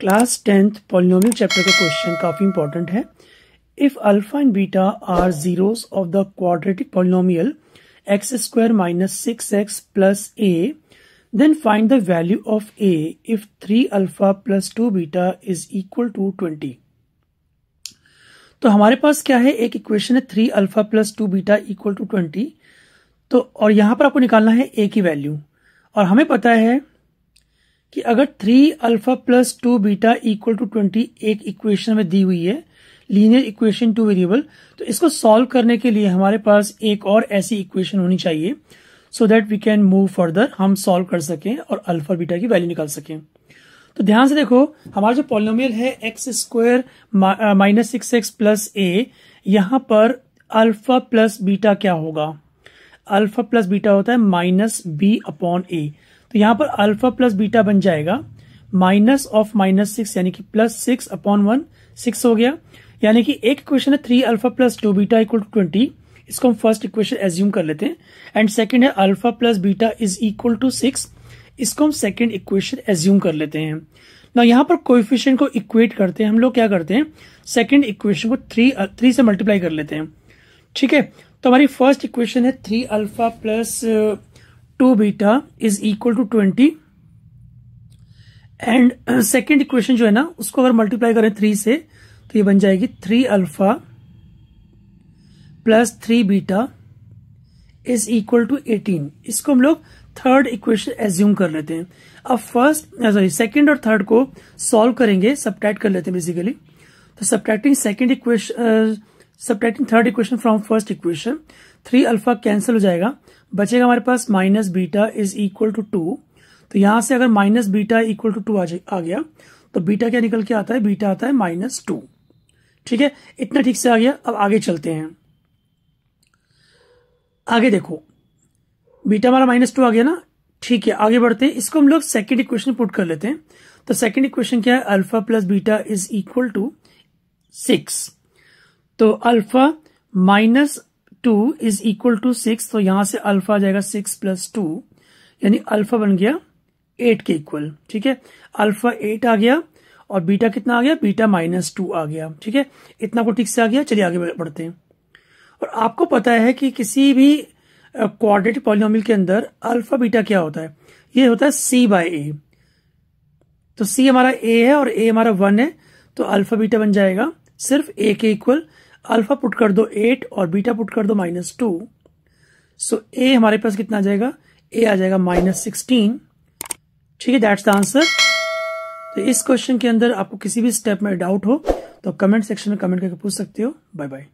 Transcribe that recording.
Class 10th polynomial chapter का question काफी important है। If alpha and beta are zeros of the quadratic polynomial x square minus 6x plus a, then find the value of a if 3 alpha plus 2 beta is equal to 20। तो हमारे पास क्या है, एक equation है 3 alpha plus 2 beta equal to 20। तो और यहां पर आपको निकालना है a की वैल्यू, और हमें पता है कि अगर 3 alpha plus 2 beta equal to 20 एक इक्वेशन में दी हुई है, लीनियर इक्वेशन 2 वेरिएबल, तो इसको सॉल्व करने के लिए हमारे पास एक और ऐसी इक्वेशन होनी चाहिए so that we can move further, हम सॉल्व कर सकें और अल्फा बीटा की वैल्यू निकाल सकें। तो ध्यान से देखो, हमारा जो पॉलिनोमियल है x square minus 6x plus a, यहां पर अल्फा प्लस बीटा क्या होगा, अल्फा प्लस बीटा होता है माइनस b अपॉन a। तो यहां पर अल्फा प्लस बीटा बन जाएगा माइनस ऑफ माइनस 6 यानी कि प्लस 6 अपॉन 1, 6 हो गया। यानी कि एक इक्वेशन है 3 alpha plus 2 beta equal to 20, इसको हम फर्स्ट इक्वेशन एज्यूम कर लेते हैं। एंड सेकंड है alpha plus beta is equal to 6, इसको हम सेकंड इक्वेशन एज्यूम कर लेते हैं ना। यहां पर कोएफिशिएंट को इक्वेट करते हैं हम लोग, क्या करते हैं, सेकंड इक्वेशन को 3 से मल्टीप्लाई कर लेते हैं। ठीक है, तो हमारी फर्स्ट इक्वेशन है 3 alpha plus 2 beta is equal to 20, and second equation जो है ना, उसको अगर मल्टीप्लाई करें 3 से तो ये बन जाएगी 3 alpha plus 3 beta is equal to 18। इसको हम लोग थर्ड इक्वेशन एज्यूम कर लेते हैं। अब सेकंड और थर्ड को सॉल्व करेंगे, सब्ट्रैक्ट कर लेते हैं बेसिकली। तो subtracting third equation from first equation, 3 alpha cancel हो जाएगा, बचेगा हमारे पास minus beta is equal to 2। तो यहां से अगर माइनस बीटा इक्वल टू 2 आ गया तो बीटा क्या निकल के आता है, बीटा आता है -2। ठीक है, इतना ठीक से आ गया। अब आगे चलते हैं, आगे देखो, बीटा हमारा -2 आ गया ना। ठीक है, आगे बढ़ते हैं, इसको हम लोग सेकेंड इक्वेशन पुट कर लेते हैं। तो सेकेंड इक्वेशन क्या है, alpha plus beta is equal to 6। तो अल्फा -2 इज इक्वल टू 6, तो यहां से अल्फा आ जाएगा 6 प्लस 2, यानी अल्फा बन गया 8 के इक्वल। ठीक है, अल्फा 8 आ गया और बीटा कितना आ गया, बीटा -2 आ गया। ठीक है, इतना को ठीक से आ गया। चलिए आगे बढ़ते हैं। और आपको पता है कि किसी भी क्वाड्रेटिक पॉलिनोमियल के अंदर अल्फा बीटा क्या होता है, ये होता है c बाय a। तो c हमारा a है और a हमारा 1 है, तो अल्फा बीटा बन जाएगा सिर्फ a के इक्वल। अल्फा पुट कर दो 8 और बीटा पुट कर दो -2, सो a हमारे पास कितना आ जाएगा, a आ जाएगा -16। ठीक है, दैट्स द आंसर। तो इस क्वेश्चन के अंदर आपको किसी भी स्टेप में डाउट हो तो कमेंट सेक्शन में कमेंट करके पूछ सकते हो। Bye bye.